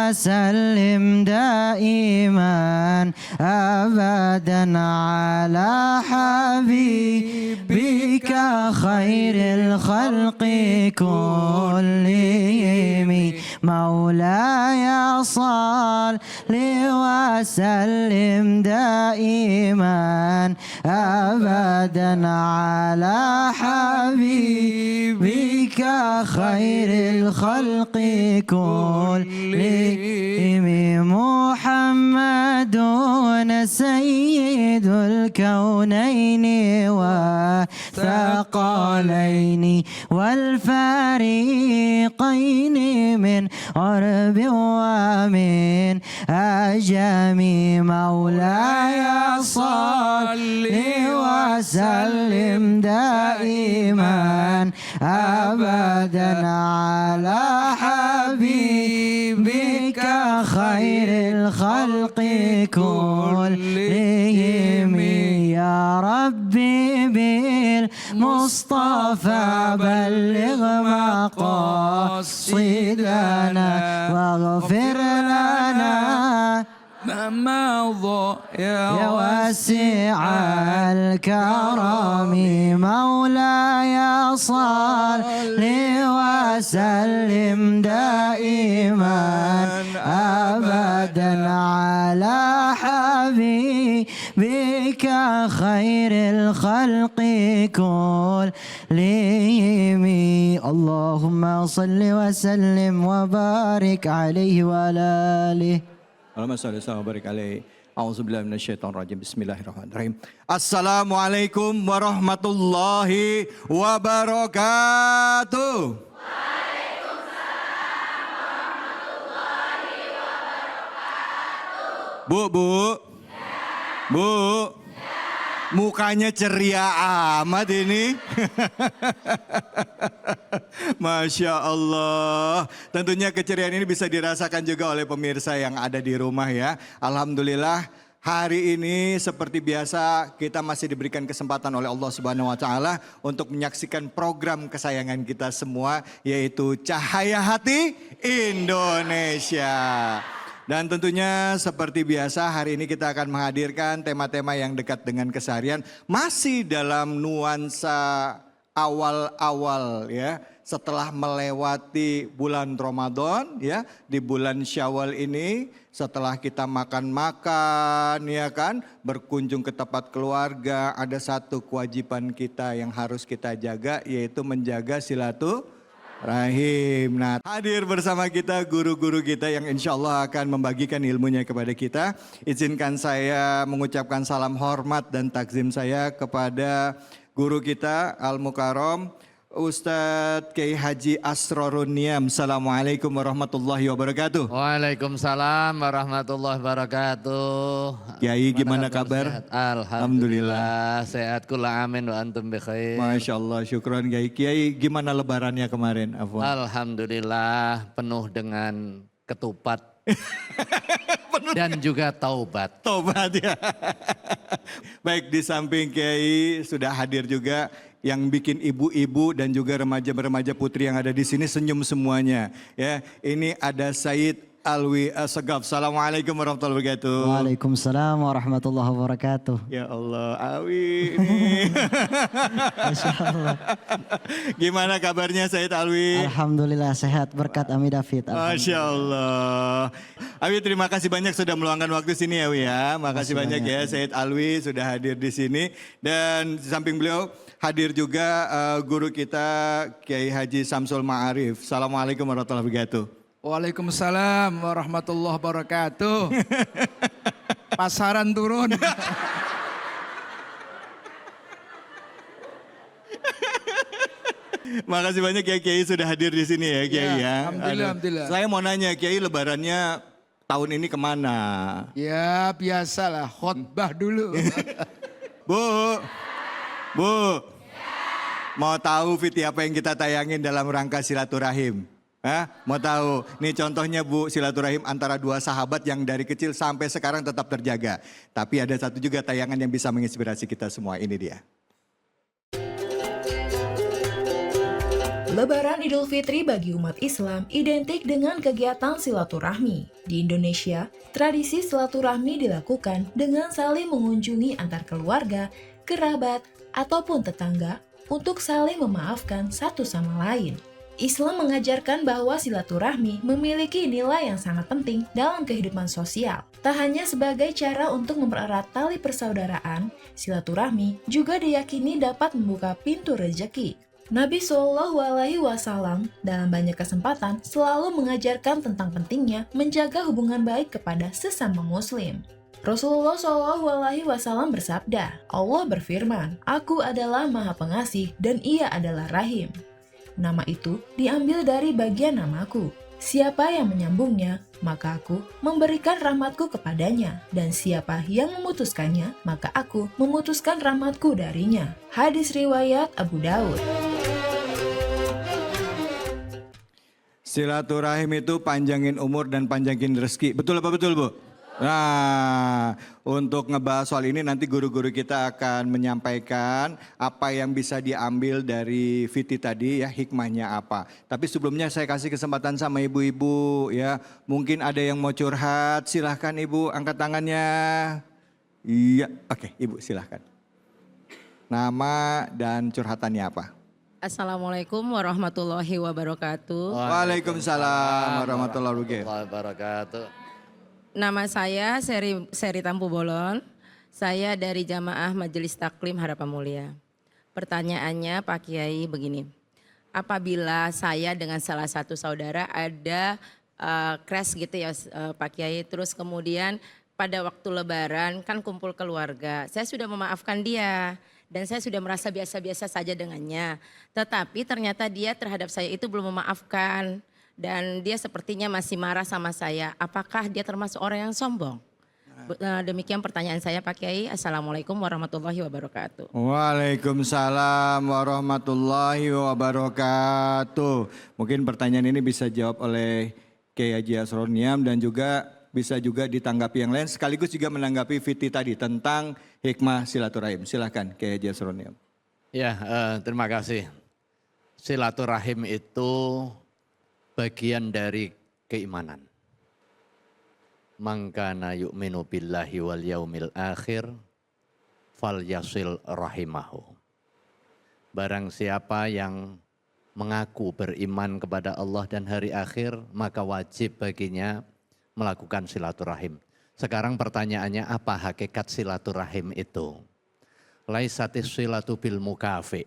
وسلم دائما أبدا على حبيبك خير الخلق كلهم مولاي صل وسلم دائما أبدا على حبيبك خير الخلق كلهم محمد سيد الكونين والثقلين والفريقين من عرب ومن أجم مولاي صل وسلم دائما أبدا على حبيبك خير الخلق كلهم يا ربي بالمصطفى بلغ مقاصدنا واغفر لنا ما مضى يا واسع الكرم مولاي صل وسلم دائما أبدا على حبيبك خير الخلق كلهم اللهم صل وسلم وبارك عليه وعلى آله. Allahumma shalli wa barik alaihi. A'udzubillahi minasyaitonir rajim. Bismillahirrahmanirrahim. Assalamualaikum warahmatullahi wabarakatuh. Bu, Bu, mukanya ceria amat ini. Masya Allah. Tentunya keceriaan ini bisa dirasakan juga oleh pemirsa yang ada di rumah ya. Alhamdulillah hari ini seperti biasa kita masih diberikan kesempatan oleh Allah Subhanahu wa taala untuk menyaksikan program kesayangan kita semua yaitu Cahaya Hati Indonesia. Dan tentunya seperti biasa hari ini kita akan menghadirkan tema-tema yang dekat dengan keseharian. Masih dalam nuansa awal-awal ya. Setelah melewati bulan Ramadan ya. Di bulan Syawal ini setelah kita makan-makan ya kan. Berkunjung ke tempat keluarga. Ada satu kewajiban kita yang harus kita jaga yaitu menjaga Rahim. Nah, hadir bersama kita guru-guru kita yang insya Allah akan membagikan ilmunya kepada kita. Izinkan saya mengucapkan salam hormat dan takzim saya kepada guru kita Al-Mukarram Ustadz Kiai Haji Asrorun Niam. Assalamualaikum warahmatullahi wabarakatuh. Waalaikumsalam warahmatullahi wabarakatuh. Kiai gimana kabar? Alhamdulillah sehat kula amin wa antum bi khair. Masya Allah syukron Kiai. Kiai gimana lebarannya kemarin? Afwan. Alhamdulillah penuh dengan ketupat dan juga taubat. Taubat ya. Baik, di samping Kiai sudah hadir juga yang bikin ibu-ibu dan juga remaja-remaja putri yang ada di sini senyum semuanya. Ya, ini ada Said Alwi Assegaf. Assalamualaikum warahmatullahi wabarakatuh. Waalaikumsalam warahmatullahi wabarakatuh. Ya Allah, Alwi ini. Masya Allah. Gimana kabarnya Said Alwi? Alhamdulillah sehat berkat Ami David. Masya Allah. Alwi terima kasih banyak sudah meluangkan waktu sini ya Wi ya. Makasih banyak ya Said Alwi sudah hadir di sini. Dan di samping beliau hadir juga guru kita Kiai Haji Samsul Ma'arif. Assalamualaikum warahmatullahi wabarakatuh. Waalaikumsalam warahmatullahi wabarakatuh. Pasaran turun. Makasih banyak ya Kiai sudah hadir di sini ya Kiai ya. Alhamdulillah. Saya mau nanya Kiai lebarannya tahun ini kemana? Ya biasalah khotbah dulu. Bu, mau tahu Fiti apa yang kita tayangin dalam rangka silaturahim? Hah? Mau tahu? Nih contohnya Bu, silaturahim antara dua sahabat yang dari kecil sampai sekarang tetap terjaga. Tapi ada satu juga tayangan yang bisa menginspirasi kita semua, ini dia. Lebaran Idul Fitri bagi umat Islam identik dengan kegiatan silaturahmi. Di Indonesia, tradisi silaturahmi dilakukan dengan saling mengunjungi antar keluarga, kerabat, ataupun tetangga untuk saling memaafkan satu sama lain. Islam mengajarkan bahwa silaturahmi memiliki nilai yang sangat penting dalam kehidupan sosial. Tak hanya sebagai cara untuk mempererat tali persaudaraan, silaturahmi juga diyakini dapat membuka pintu rezeki. Nabi Shallallahu Alaihi Wasallam dalam banyak kesempatan selalu mengajarkan tentang pentingnya menjaga hubungan baik kepada sesama Muslim. Rasulullah Shallallahu Alaihi Wasallam bersabda, Allah berfirman, Aku adalah Maha Pengasih dan Ia adalah Rahim. Nama itu diambil dari bagian namaku. Siapa yang menyambungnya, maka aku memberikan rahmatku kepadanya. Dan siapa yang memutuskannya, maka aku memutuskan rahmatku darinya. Hadis riwayat Abu Daud. Silaturahim itu panjangin umur dan panjangin rezeki. Betul apa betul, Bu? Nah, untuk ngebahas soal ini nanti guru-guru kita akan menyampaikan apa yang bisa diambil dari Fiti tadi ya, hikmahnya apa. Tapi sebelumnya saya kasih kesempatan sama ibu-ibu ya. Mungkin ada yang mau curhat, silahkan ibu angkat tangannya. Iya, oke ibu silahkan. Nama dan curhatannya apa? Assalamualaikum warahmatullahi wabarakatuh. Waalaikumsalam warahmatullahi wabarakatuh. Nama saya Seri Tampu Bolon. Saya dari Jamaah Majelis Taklim Harapan Mulia. Pertanyaannya Pak Kiai begini. Apabila saya dengan salah satu saudara ada crash gitu ya Pak Kiai. Terus kemudian pada waktu lebaran kan kumpul keluarga. Saya sudah memaafkan dia. Dan saya sudah merasa biasa-biasa saja dengannya. Tetapi ternyata dia terhadap saya itu belum memaafkan. Dan dia sepertinya masih marah sama saya. Apakah dia termasuk orang yang sombong? Demikian pertanyaan saya Pak Kiai. Assalamualaikum warahmatullahi wabarakatuh. Waalaikumsalam warahmatullahi wabarakatuh. Mungkin pertanyaan ini bisa jawab oleh Kiai Haji Asroniam dan juga bisa juga ditanggapi yang lain. Sekaligus juga menanggapi Fiti tadi tentang hikmah silaturahim. Silahkan Kiai Haji Asroniam. Ya, terima kasih. Silaturahim itu bagian dari keimanan. Man kana yu'minu billahi wal yaumil akhir falyasil rahimahu. Barang siapa yang mengaku beriman kepada Allah dan hari akhir, maka wajib baginya melakukan silaturahim. Sekarang pertanyaannya, apa hakikat silaturahim itu? Laisatis silatu bil mukafi.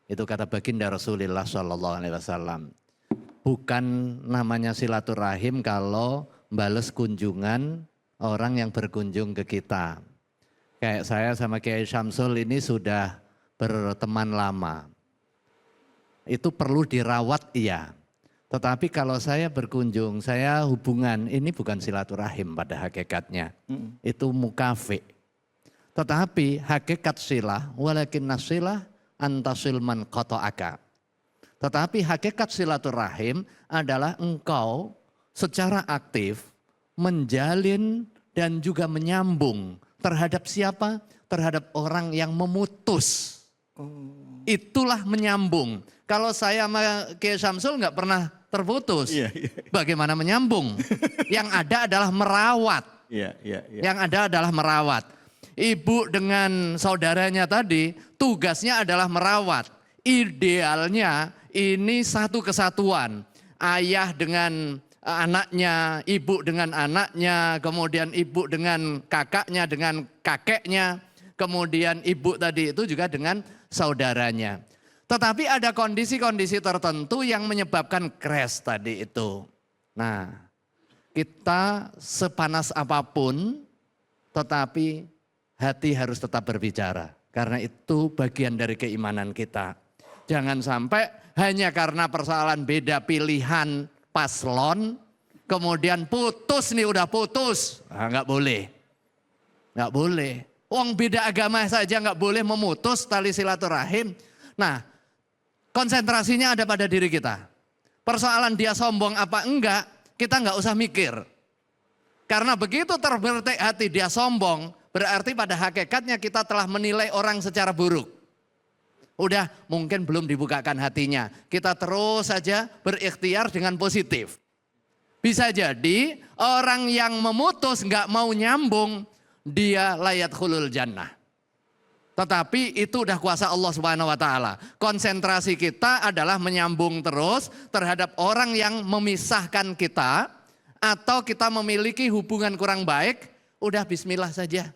Itu kata baginda Rasulullah SAW. Bukan namanya silaturahim kalau bales kunjungan orang yang berkunjung ke kita. Kayak saya sama Kiai Syamsul ini sudah berteman lama. Itu perlu dirawat iya. Tetapi kalau saya berkunjung, saya hubungan, ini bukan silaturahim pada hakikatnya. Itu mukafi. Tetapi hakikat silah, walakin nasilah antasil man qata'aka. Tetapi hakikat silaturahim adalah engkau secara aktif menjalin dan juga menyambung terhadap siapa? Terhadap orang yang memutus. Itulah menyambung. Kalau saya sama Kiai Syamsul nggak pernah terputus. Bagaimana menyambung? Yang ada adalah merawat. Yang ada adalah merawat. Ibu dengan saudaranya tadi tugasnya adalah merawat. Idealnya ini satu kesatuan. Ayah dengan anaknya, ibu dengan anaknya, kemudian ibu dengan kakaknya, dengan kakeknya, kemudian ibu tadi itu juga dengan saudaranya. Tetapi ada kondisi-kondisi tertentu yang menyebabkan crash tadi itu. Nah, kita sepanas apapun, tetapi hati harus tetap berbicara. Karena itu bagian dari keimanan kita. Jangan sampai hanya karena persoalan beda pilihan paslon, kemudian putus nih udah putus. Nah, nggak boleh. Nggak boleh. Wong beda agama saja nggak boleh memutus tali silaturahim. Nah, konsentrasinya ada pada diri kita. Persoalan dia sombong apa enggak, kita nggak usah mikir. Karena begitu terbetik hati dia sombong, berarti pada hakikatnya kita telah menilai orang secara buruk. Udah mungkin belum dibukakan hatinya. Kita terus saja berikhtiar dengan positif. Bisa jadi orang yang memutus nggak mau nyambung, dia layat khulul jannah. Tetapi itu udah kuasa Allah Subhanahu wa taala. Konsentrasi kita adalah menyambung terus terhadap orang yang memisahkan kita atau kita memiliki hubungan kurang baik, udah bismillah saja.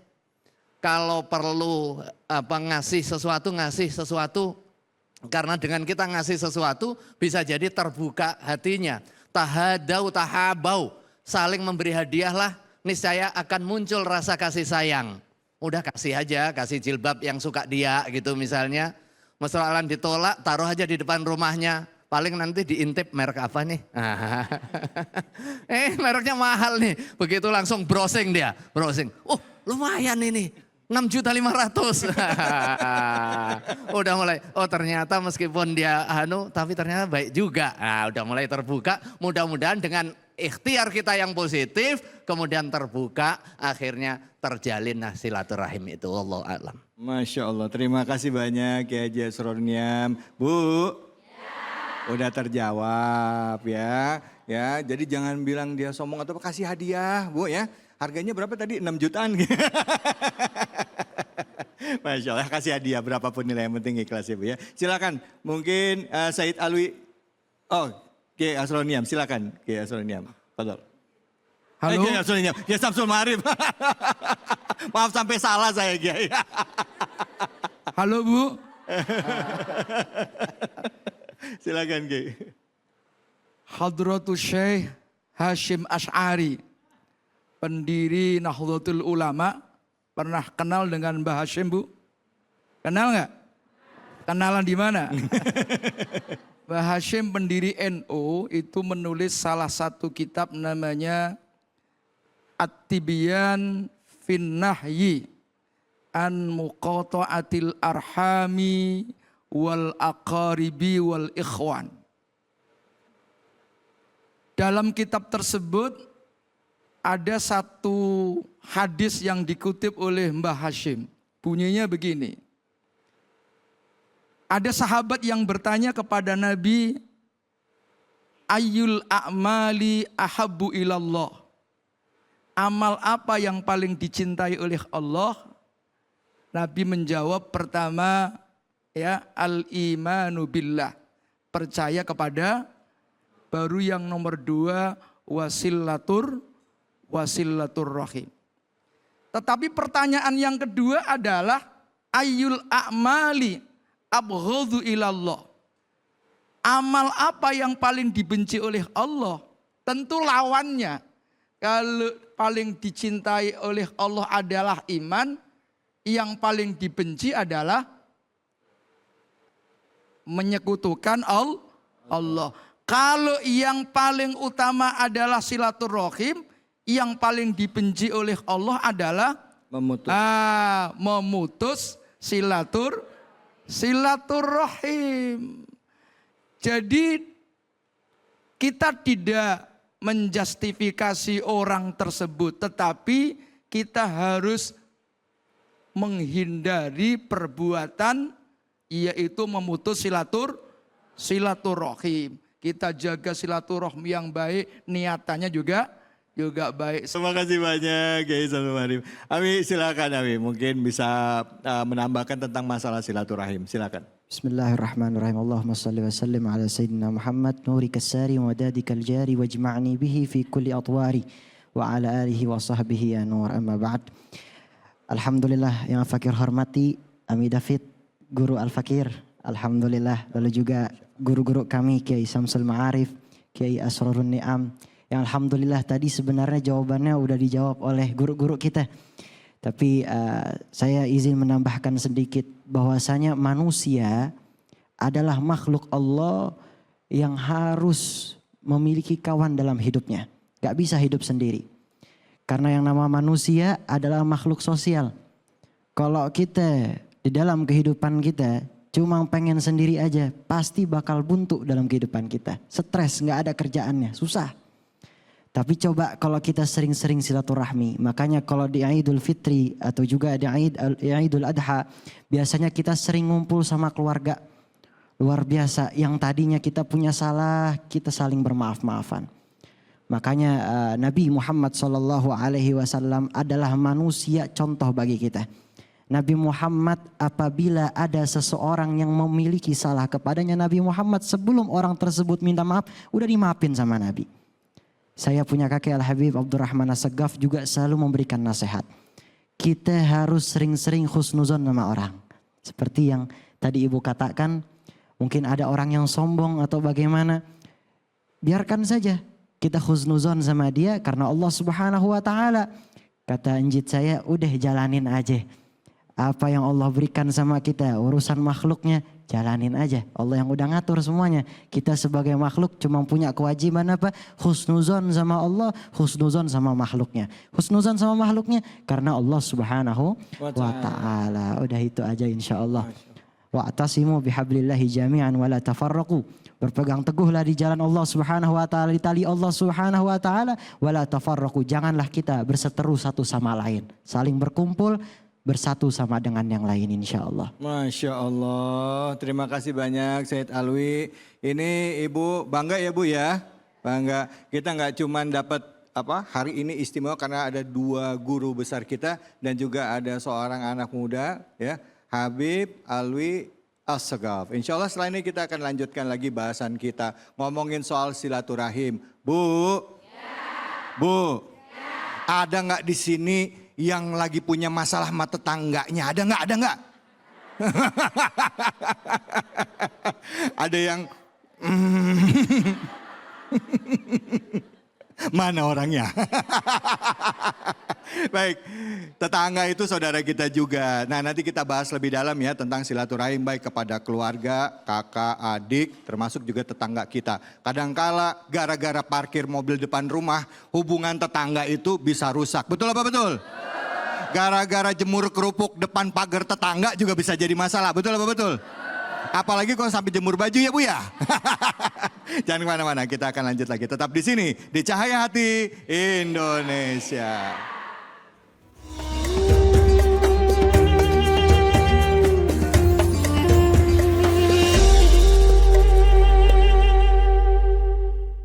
Kalau perlu ngasih sesuatu karena dengan kita ngasih sesuatu bisa jadi terbuka hatinya. Tahadau tahabau, saling memberi hadiahlah, niscaya akan muncul rasa kasih sayang. Udah kasih aja, kasih jilbab yang suka dia gitu misalnya. Masalah ditolak, taruh aja di depan rumahnya. Paling nanti diintip merek apa nih. Mereknya mahal nih. Begitu langsung browsing dia. Browsing. Oh lumayan ini. 6.500.000. Udah mulai, oh ternyata meskipun dia tapi ternyata baik juga. Nah, udah mulai terbuka. Mudah-mudahan dengan ikhtiar kita yang positif, kemudian terbuka, akhirnya terjalin silaturahim itu. Wallahu a'lam. Masya Allah, terima kasih banyak Kiai Haji Asroruniam. Bu, udah terjawab ya. Ya, jadi jangan bilang dia sombong atau kasih hadiah, Bu ya. Harganya berapa tadi? 6 jutaan. Masya Allah, kasih hadiah berapapun nilai, yang penting ikhlas ya Bu ya. Silakan, mungkin Said Alwi. Oh, Kiai Asroruniam, silakan Kiai Asroruniam. Fadol. Halo. Kiai Asroruniam, Kiai Samsul Ma'arif. Maaf sampai salah saya Kiai. Halo Bu. Silakan Kiai. Hadratus Syekh Hashim Asy'ari, pendiri Nahdlatul Ulama. Pernah kenal dengan Mbah Hashim Bu? Kenal nggak? Kenalan di mana? Mbah Hashim pendiri NU itu menulis salah satu kitab namanya At-Tibyan fin Nahyi an Muqata'atil Arhami wal Aqaribi wal Ikhwan. Dalam kitab tersebut ada satu hadis yang dikutip oleh Mbah Hashim. Bunyinya begini. Ada sahabat yang bertanya kepada Nabi, Ayyul a'mali ahabbu ilallah. Amal apa yang paling dicintai oleh Allah? Nabi menjawab pertama, ya al-imanu billah. Percaya kepada, baru yang nomor 2 wasillatur rahim. Tetapi pertanyaan yang kedua adalah ayyul a'mali abghadhu ilallah. Amal apa yang paling dibenci oleh Allah? Tentu lawannya. Kalau paling dicintai oleh Allah adalah iman, yang paling dibenci adalah menyekutukan Allah. Kalau yang paling utama adalah silaturahim, yang paling dibenci oleh Allah adalah memutus silaturahim. Jadi kita tidak menjustifikasi orang tersebut, tetapi kita harus menghindari perbuatan yaitu memutus silaturahim. Kita jaga silaturahmi yang baik, niatannya juga baik. Terima kasih banyak Kiai Samsul Ma'arif. Ami silakan Ami, mungkin bisa menambahkan tentang masalah silaturahim. Silakan. Bismillahirrahmanirrahim. Allahumma salli wa sallim ala Sayyidina Muhammad nurika sari wa dadikal jari wajma'ni bihi fi kulli atwari wa ala alihi wa sahbihi ya nur, amma ba'd. Alhamdulillah yang fakir hormati Ami David, Guru Al-Fakir. Alhamdulillah, lalu juga guru-guru kami Kiai Samsul Ma'arif, Kiai Asroruniam. Yang alhamdulillah tadi sebenarnya jawabannya udah dijawab oleh guru-guru kita. Tapi saya izin menambahkan sedikit bahwasanya manusia adalah makhluk Allah yang harus memiliki kawan dalam hidupnya. Gak bisa hidup sendiri. Karena yang nama manusia adalah makhluk sosial. Kalau kita di dalam kehidupan kita cuma pengen sendiri aja, pasti bakal buntu dalam kehidupan kita. Stres, gak ada kerjaannya, susah. Tapi coba kalau kita sering-sering silaturahmi, makanya kalau di Idul Fitri atau juga di Idul Adha, biasanya kita sering ngumpul sama keluarga. Luar biasa, yang tadinya kita punya salah, kita saling bermaaf-maafan. Makanya Nabi Muhammad SAW adalah manusia contoh bagi kita. Nabi Muhammad apabila ada seseorang yang memiliki salah kepadanya, Nabi Muhammad sebelum orang tersebut minta maaf, udah dimaafin sama Nabi. Saya punya kakek Al-Habib Abdurrahman As-Saggaf juga selalu memberikan nasihat. Kita harus sering-sering husnuzon sama orang. Seperti yang tadi ibu katakan, mungkin ada orang yang sombong atau bagaimana. Biarkan saja kita husnuzon sama dia karena Allah Subhanahu wa taala. Kata enjit saya, udah jalanin aja. Apa yang Allah berikan sama kita, urusan makhluknya jalanin aja. Allah yang udah ngatur semuanya. Kita sebagai makhluk cuma punya kewajiban apa? Husnuzon sama Allah, husnuzon sama makhluknya. Husnuzon sama makhluknya karena Allah Subhanahu wa taala. Udah itu aja insyaallah. Wa'tasimu bihablillahi jami'an wa la tafarraqu. Berpegang teguhlah di jalan Allah Subhanahu wa taala, di tali Allah Subhanahu wa taala, wa la tafarraqu. Janganlah kita berseteru satu sama lain. Saling berkumpul, bersatu sama dengan yang lain insyaallah. Masya Allah, terima kasih banyak Said Alwi. Ini Ibu bangga ya Bu ya? Bangga, kita nggak cuman dapat hari ini istimewa karena ada 2 guru besar kita dan juga ada seorang anak muda ya, Habib Alwi As-Saggaf. Insya Allah setelah ini kita akan lanjutkan lagi bahasan kita ngomongin soal silaturahim. Bu, Bu, ada nggak di sini yang lagi punya masalah sama tetangganya? Ada nggak? Ada nggak? Ada yang mana orangnya? Baik, tetangga itu saudara kita juga. Nah nanti kita bahas lebih dalam ya tentang silaturahim baik kepada keluarga, kakak, adik, termasuk juga tetangga kita. Kadangkala gara-gara parkir mobil depan rumah, hubungan tetangga itu bisa rusak. Betul apa betul? Gara-gara jemur kerupuk depan pagar tetangga juga bisa jadi masalah. Betul apa betul? Apalagi kalau sampai jemur baju ya Bu ya. Jangan kemana-mana, kita akan lanjut lagi. Tetap di sini, di Cahaya Hati Indonesia.